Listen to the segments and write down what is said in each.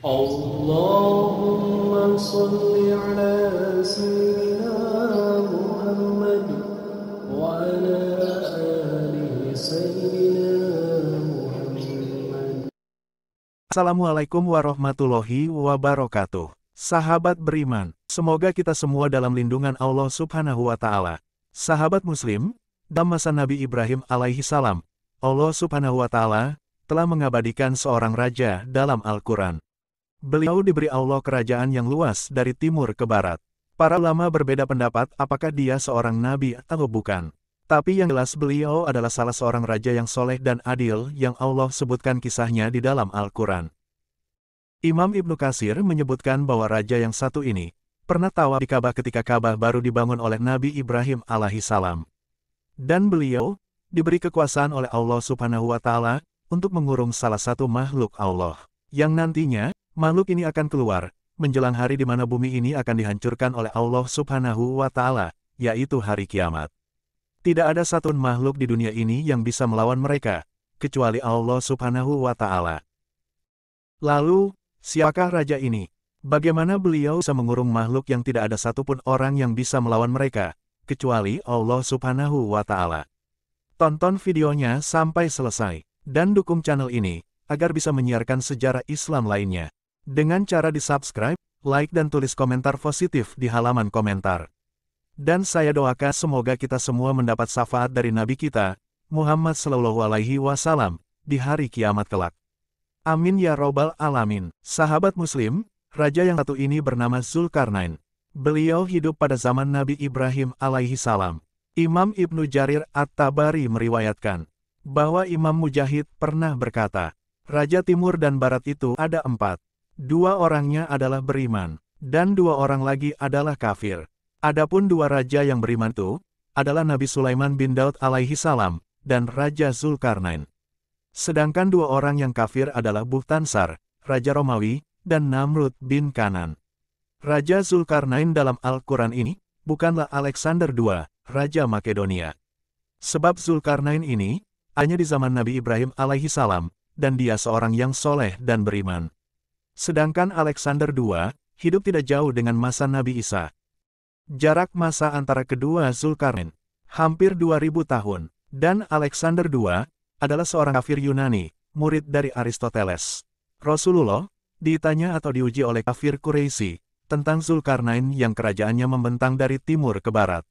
اللهم صل على سيدنا محمد وعلى آل سيدنا محمد. Assalamualaikum warahmatullahi wabarakatuh. Sahabat beriman, semoga kita semua dalam lindungan Allah Subhanahu wa Ta'ala. Sahabat Muslim, dalam masa Nabi Ibrahim alaihi salam, Allah Subhanahu wa Ta'ala telah mengabadikan seorang raja dalam Al-Quran. Beliau diberi Allah kerajaan yang luas dari timur ke barat. Para ulama berbeda pendapat apakah dia seorang nabi atau bukan. Tapi yang jelas beliau adalah salah seorang raja yang soleh dan adil yang Allah sebutkan kisahnya di dalam Al-Quran. Imam Ibnu Katsir menyebutkan bahwa raja yang satu ini pernah tawaf di Ka'bah ketika Ka'bah baru dibangun oleh Nabi Ibrahim alaihi salam. Dan beliau diberi kekuasaan oleh Allah Subhanahu wa Ta'ala untuk mengurung salah satu makhluk Allah, yang nantinya makhluk ini akan keluar menjelang hari di mana bumi ini akan dihancurkan oleh Allah Subhanahu wa Ta'ala, yaitu hari kiamat. Tidak ada satupun makhluk di dunia ini yang bisa melawan mereka, kecuali Allah Subhanahu wa Ta'ala. Lalu, siapakah raja ini? Bagaimana beliau bisa mengurung makhluk yang tidak ada satupun orang yang bisa melawan mereka, kecuali Allah Subhanahu wa Ta'ala? Tonton videonya sampai selesai, dan dukung channel ini, agar bisa menyiarkan sejarah Islam lainnya. Dengan cara di-subscribe, like dan tulis komentar positif di halaman komentar. Dan saya doakan semoga kita semua mendapat syafaat dari Nabi kita, Muhammad SAW, di hari kiamat kelak. Amin ya robbal alamin. Sahabat Muslim, raja yang satu ini bernama Zulkarnain. Beliau hidup pada zaman Nabi Ibrahim alaihi salam. Imam Ibnu Jarir At-Tabari meriwayatkan bahwa Imam Mujahid pernah berkata, Raja Timur dan Barat itu ada 4. 2 orangnya adalah beriman, dan 2 orang lagi adalah kafir. Adapun 2 raja yang beriman itu adalah Nabi Sulaiman bin Daud alaihi salam dan Raja Zulkarnain. Sedangkan 2 orang yang kafir adalah Bukhtansar, Raja Romawi, dan Namrud bin Kanan. Raja Zulkarnain dalam Al-Quran ini bukanlah Alexander II, Raja Makedonia. Sebab Zulkarnain ini hanya di zaman Nabi Ibrahim alaihi salam, dan dia seorang yang soleh dan beriman. Sedangkan Alexander II hidup tidak jauh dengan masa Nabi Isa. Jarak masa antara kedua Zulkarnain hampir 2000 tahun, dan Alexander II adalah seorang kafir Yunani, murid dari Aristoteles. Rasulullah ditanya atau diuji oleh kafir Quraisy tentang Zulkarnain yang kerajaannya membentang dari timur ke barat.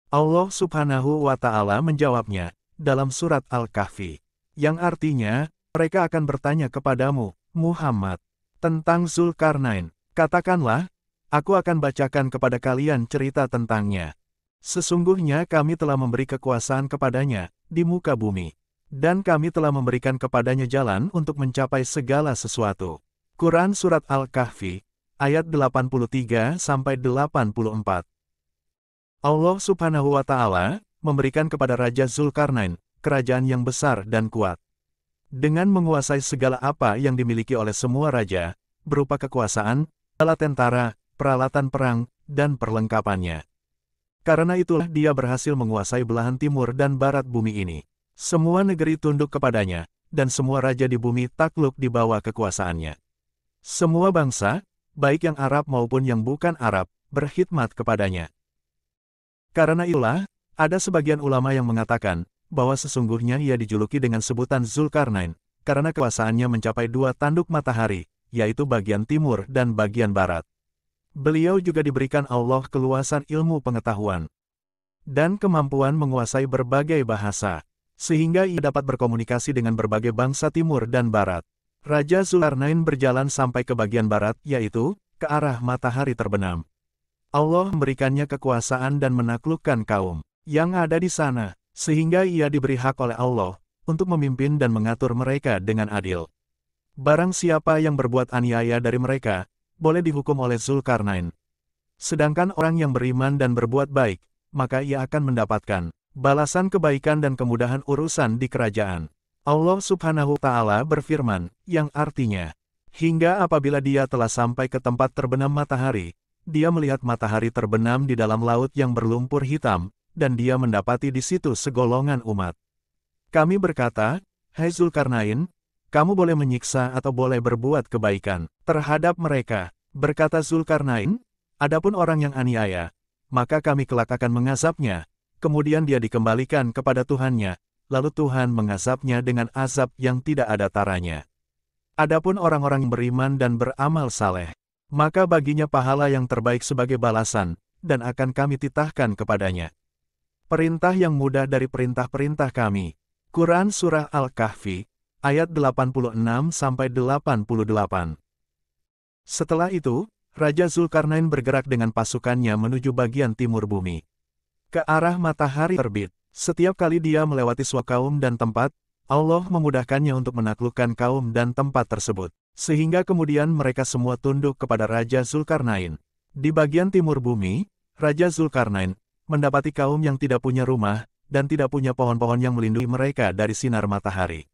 Allah Subhanahu wa Ta'ala menjawabnya dalam surat Al-Kahfi, yang artinya, mereka akan bertanya kepadamu, Muhammad, tentang Zulkarnain. Katakanlah, aku akan bacakan kepada kalian cerita tentangnya. Sesungguhnya kami telah memberi kekuasaan kepadanya di muka bumi, dan kami telah memberikan kepadanya jalan untuk mencapai segala sesuatu. Quran Surat Al-Kahfi, ayat 83-84. Allah Subhanahu wa Ta'ala memberikan kepada Raja Zulkarnain kerajaan yang besar dan kuat. Dengan menguasai segala apa yang dimiliki oleh semua raja, berupa kekuasaan, alat tentara, peralatan perang, dan perlengkapannya. Karena itulah dia berhasil menguasai belahan timur dan barat bumi ini. Semua negeri tunduk kepadanya, dan semua raja di bumi takluk di bawah kekuasaannya. Semua bangsa, baik yang Arab maupun yang bukan Arab, berkhidmat kepadanya. Karena itulah, ada sebagian ulama yang mengatakan, bahwa sesungguhnya ia dijuluki dengan sebutan Zulkarnain, karena kekuasaannya mencapai 2 tanduk matahari, yaitu bagian timur dan bagian barat. Beliau juga diberikan Allah keluasan ilmu pengetahuan dan kemampuan menguasai berbagai bahasa, sehingga ia dapat berkomunikasi dengan berbagai bangsa timur dan barat. Raja Zulkarnain berjalan sampai ke bagian barat, yaitu ke arah matahari terbenam. Allah memberikannya kekuasaan dan menaklukkan kaum yang ada di sana, sehingga ia diberi hak oleh Allah untuk memimpin dan mengatur mereka dengan adil. Barang siapa yang berbuat aniaya dari mereka, boleh dihukum oleh Zulkarnain. Sedangkan orang yang beriman dan berbuat baik, maka ia akan mendapatkan balasan kebaikan dan kemudahan urusan di kerajaan. Allah Subhanahu wa Ta'ala berfirman, yang artinya, hingga apabila dia telah sampai ke tempat terbenam matahari, dia melihat matahari terbenam di dalam laut yang berlumpur hitam, dan dia mendapati di situ segolongan umat. Kami berkata, Hai Zulkarnain, kamu boleh menyiksa atau boleh berbuat kebaikan terhadap mereka. Berkata Zulkarnain, adapun orang yang aniaya, maka kami kelak akan mengazabnya. Kemudian dia dikembalikan kepada Tuhannya, lalu Tuhan mengazabnya dengan azab yang tidak ada taranya. Adapun orang-orang yang beriman dan beramal saleh, maka baginya pahala yang terbaik sebagai balasan, dan akan kami titahkan kepadanya perintah yang mudah dari perintah-perintah kami. Quran Surah Al-Kahfi, ayat 86-88. Setelah itu, Raja Zulkarnain bergerak dengan pasukannya menuju bagian timur bumi, ke arah matahari terbit. Setiap kali dia melewati suatu kaum dan tempat, Allah memudahkannya untuk menaklukkan kaum dan tempat tersebut, sehingga kemudian mereka semua tunduk kepada Raja Zulkarnain. Di bagian timur bumi, Raja Zulkarnain mendapati kaum yang tidak punya rumah, dan tidak punya pohon-pohon yang melindungi mereka dari sinar matahari.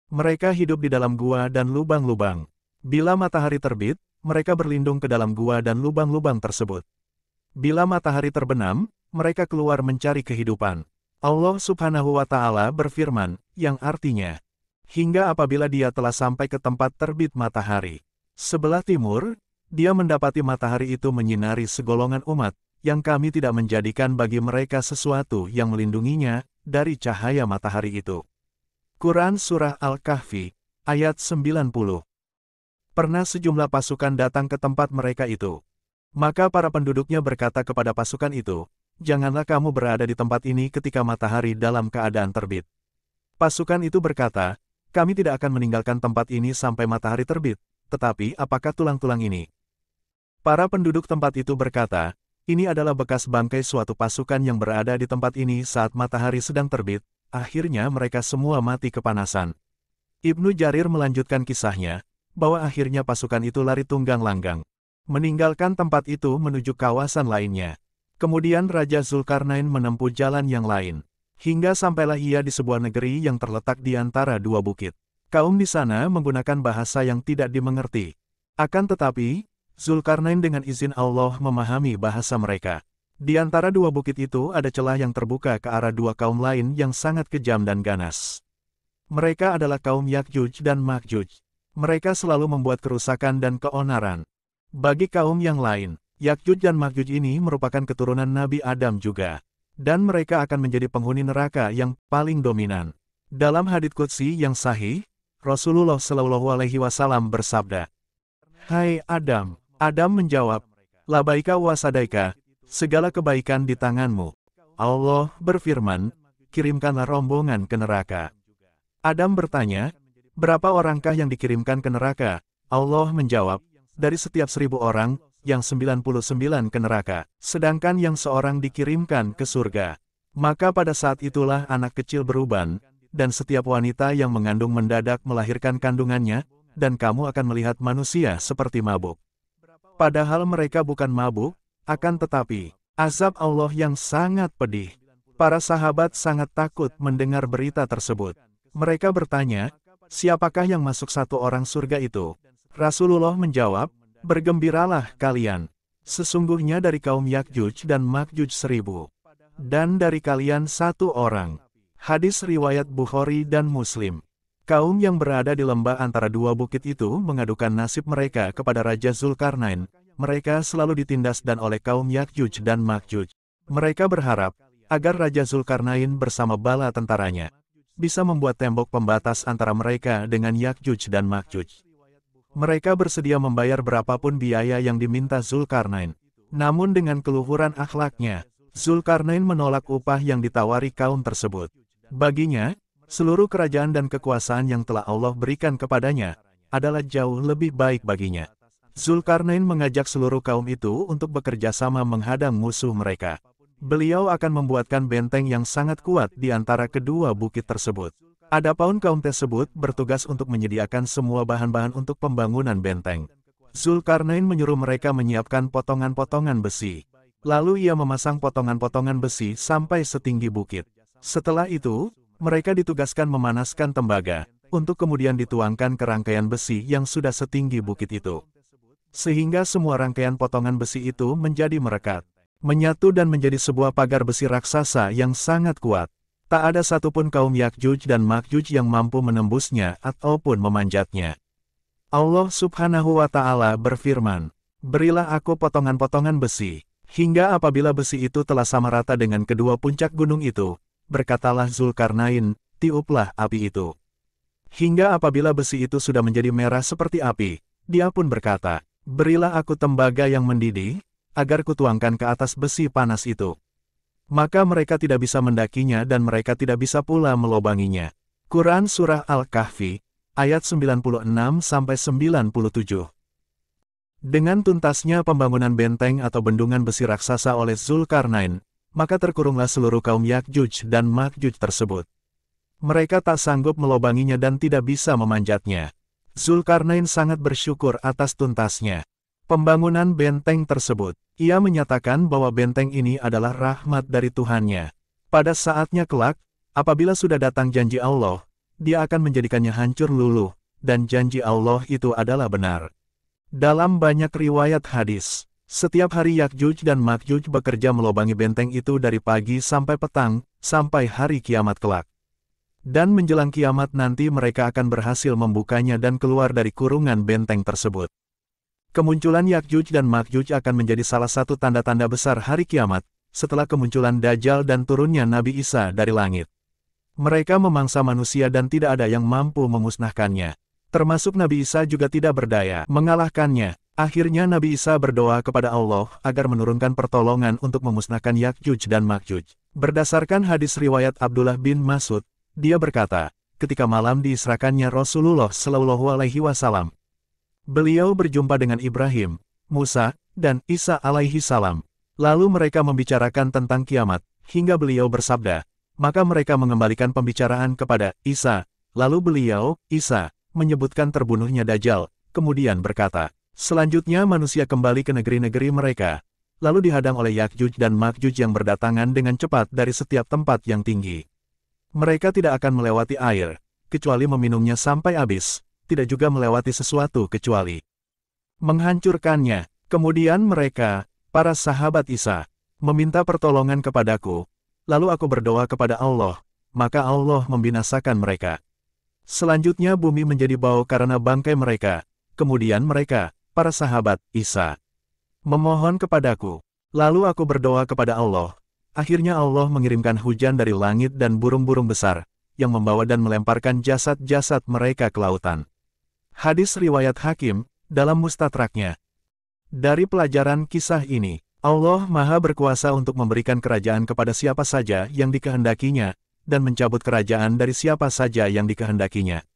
Mereka hidup di dalam gua dan lubang-lubang. Bila matahari terbit, mereka berlindung ke dalam gua dan lubang-lubang tersebut. Bila matahari terbenam, mereka keluar mencari kehidupan. Allah Subhanahu wa Ta'ala berfirman, yang artinya, hingga apabila dia telah sampai ke tempat terbit matahari sebelah timur, dia mendapati matahari itu menyinari segolongan umat, yang kami tidak menjadikan bagi mereka sesuatu yang melindunginya dari cahaya matahari itu. Quran Surah Al-Kahfi, ayat 90. Pernah sejumlah pasukan datang ke tempat mereka itu. Maka para penduduknya berkata kepada pasukan itu, janganlah kamu berada di tempat ini ketika matahari dalam keadaan terbit. Pasukan itu berkata, kami tidak akan meninggalkan tempat ini sampai matahari terbit, tetapi apakah tulang-tulang ini? Para penduduk tempat itu berkata, ini adalah bekas bangkai suatu pasukan yang berada di tempat ini saat matahari sedang terbit, akhirnya mereka semua mati kepanasan. Ibnu Jarir melanjutkan kisahnya, bahwa akhirnya pasukan itu lari tunggang langgang, meninggalkan tempat itu menuju kawasan lainnya. Kemudian Raja Zulkarnain menempuh jalan yang lain, hingga sampailah ia di sebuah negeri yang terletak di antara dua bukit. Kaum di sana menggunakan bahasa yang tidak dimengerti. Akan tetapi, Zulkarnain dengan izin Allah memahami bahasa mereka. Di antara dua bukit itu ada celah yang terbuka ke arah dua kaum lain yang sangat kejam dan ganas. Mereka adalah kaum Yakjuj dan Makjuj. Mereka selalu membuat kerusakan dan keonaran. Bagi kaum yang lain, Yakjuj dan Makjuj ini merupakan keturunan Nabi Adam juga. Dan mereka akan menjadi penghuni neraka yang paling dominan. Dalam hadits qudsi yang sahih, Rasulullah SAW bersabda, hai Adam. Adam menjawab, labaika wa sadaika, segala kebaikan di tanganmu. Allah berfirman, kirimkanlah rombongan ke neraka. Adam bertanya, berapa orangkah yang dikirimkan ke neraka? Allah menjawab, dari setiap 1000 orang, yang 99 ke neraka, sedangkan yang seorang dikirimkan ke surga. Maka pada saat itulah anak kecil beruban, dan setiap wanita yang mengandung mendadak melahirkan kandungannya, dan kamu akan melihat manusia seperti mabuk. Padahal mereka bukan mabuk, akan tetapi, azab Allah yang sangat pedih. Para sahabat sangat takut mendengar berita tersebut. Mereka bertanya, siapakah yang masuk satu orang surga itu? Rasulullah menjawab, bergembiralah kalian. Sesungguhnya dari kaum Yakjuj dan Makjuj 1000. Dan dari kalian 1 orang. Hadis riwayat Bukhari dan Muslim. Kaum yang berada di lembah antara dua bukit itu mengadukan nasib mereka kepada Raja Zulkarnain. Mereka selalu ditindas dan oleh kaum Yakjuj dan Makjuj. Mereka berharap agar Raja Zulkarnain bersama bala tentaranya bisa membuat tembok pembatas antara mereka dengan Yakjuj dan Makjuj. Mereka bersedia membayar berapapun biaya yang diminta Zulkarnain. Namun dengan keluhuran akhlaknya, Zulkarnain menolak upah yang ditawari kaum tersebut. Baginya, seluruh kerajaan dan kekuasaan yang telah Allah berikan kepadanya adalah jauh lebih baik baginya. Zulkarnain mengajak seluruh kaum itu untuk bekerja sama menghadang musuh mereka. Beliau akan membuatkan benteng yang sangat kuat di antara kedua bukit tersebut. Adapun kaum tersebut bertugas untuk menyediakan semua bahan-bahan untuk pembangunan benteng. Zulkarnain menyuruh mereka menyiapkan potongan-potongan besi. Lalu ia memasang potongan-potongan besi sampai setinggi bukit. Setelah itu, mereka ditugaskan memanaskan tembaga, untuk kemudian dituangkan ke rangkaian besi yang sudah setinggi bukit itu. Sehingga semua rangkaian potongan besi itu menjadi merekat, menyatu dan menjadi sebuah pagar besi raksasa yang sangat kuat. Tak ada satupun kaum Yakjuj dan Makjuj yang mampu menembusnya ataupun memanjatnya. Allah Subhanahu wa Ta'ala berfirman, "Berilah aku potongan-potongan besi, hingga apabila besi itu telah sama rata dengan kedua puncak gunung itu, berkatalah Zulkarnain, tiuplah api itu. Hingga apabila besi itu sudah menjadi merah seperti api, dia pun berkata, berilah aku tembaga yang mendidih, agar kutuangkan ke atas besi panas itu. Maka mereka tidak bisa mendakinya dan mereka tidak bisa pula melobanginya." Quran Surah Al-Kahfi, ayat 96-97. Dengan tuntasnya pembangunan benteng atau bendungan besi raksasa oleh Zulkarnain, maka terkurunglah seluruh kaum Yakjuj dan Makjuj tersebut. Mereka tak sanggup melobanginya dan tidak bisa memanjatnya. Zulkarnain sangat bersyukur atas tuntasnya pembangunan benteng tersebut. Ia menyatakan bahwa benteng ini adalah rahmat dari Tuhannya. Pada saatnya kelak, apabila sudah datang janji Allah, dia akan menjadikannya hancur luluh, dan janji Allah itu adalah benar. Dalam banyak riwayat hadis, setiap hari Yakjuj dan Makjuj bekerja melobangi benteng itu dari pagi sampai petang, sampai hari kiamat kelak. Dan menjelang kiamat nanti mereka akan berhasil membukanya dan keluar dari kurungan benteng tersebut. Kemunculan Yakjuj dan Makjuj akan menjadi salah satu tanda-tanda besar hari kiamat, setelah kemunculan Dajjal dan turunnya Nabi Isa dari langit. Mereka memangsa manusia dan tidak ada yang mampu memusnahkannya. Termasuk Nabi Isa juga tidak berdaya mengalahkannya. Akhirnya Nabi Isa berdoa kepada Allah agar menurunkan pertolongan untuk memusnahkan Yakjuj dan Makjuj. Berdasarkan hadis riwayat Abdullah bin Mas'ud, dia berkata, ketika malam diisrakannya Rasulullah Shallallahu Alaihi Wasallam, beliau berjumpa dengan Ibrahim, Musa, dan Isa alaihi salam. Lalu mereka membicarakan tentang kiamat, hingga beliau bersabda, maka mereka mengembalikan pembicaraan kepada Isa. Lalu beliau, Isa, menyebutkan terbunuhnya Dajjal, kemudian berkata, selanjutnya manusia kembali ke negeri-negeri mereka, lalu dihadang oleh Yakjuj dan Makjuj yang berdatangan dengan cepat dari setiap tempat yang tinggi. Mereka tidak akan melewati air, kecuali meminumnya sampai habis. Tidak juga melewati sesuatu kecuali menghancurkannya. Kemudian mereka, para sahabat Isa, meminta pertolongan kepadaku, lalu aku berdoa kepada Allah, maka Allah membinasakan mereka. Selanjutnya bumi menjadi bau karena bangkai mereka, kemudian mereka, para sahabat Isa, memohon kepadaku, lalu aku berdoa kepada Allah, akhirnya Allah mengirimkan hujan dari langit dan burung-burung besar, yang membawa dan melemparkan jasad-jasad mereka ke lautan. Hadis riwayat Hakim, dalam Mustadraknya. Dari pelajaran kisah ini, Allah Maha berkuasa untuk memberikan kerajaan kepada siapa saja yang dikehendakinya, dan mencabut kerajaan dari siapa saja yang dikehendakinya.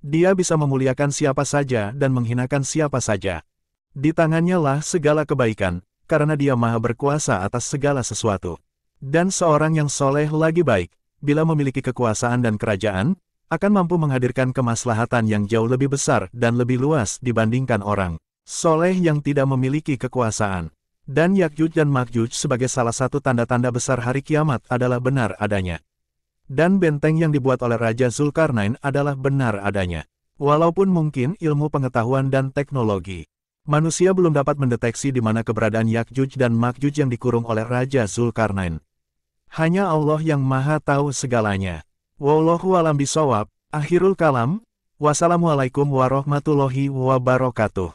Dia bisa memuliakan siapa saja dan menghinakan siapa saja. Di tangannya lah segala kebaikan, karena dia Maha berkuasa atas segala sesuatu. Dan seorang yang soleh lagi baik, bila memiliki kekuasaan dan kerajaan, akan mampu menghadirkan kemaslahatan yang jauh lebih besar dan lebih luas dibandingkan orang soleh yang tidak memiliki kekuasaan. Dan Yakjuj dan Makjuj sebagai salah satu tanda-tanda besar hari kiamat adalah benar adanya. Dan benteng yang dibuat oleh Raja Zulkarnain adalah benar adanya. Walaupun mungkin ilmu pengetahuan dan teknologi manusia belum dapat mendeteksi di mana keberadaan Yakjuj dan Makjuj yang dikurung oleh Raja Zulkarnain. Hanya Allah yang Maha tahu segalanya. Wallahu a'lam bishawab. Akhirul kalam. Wassalamualaikum warahmatullahi wabarakatuh.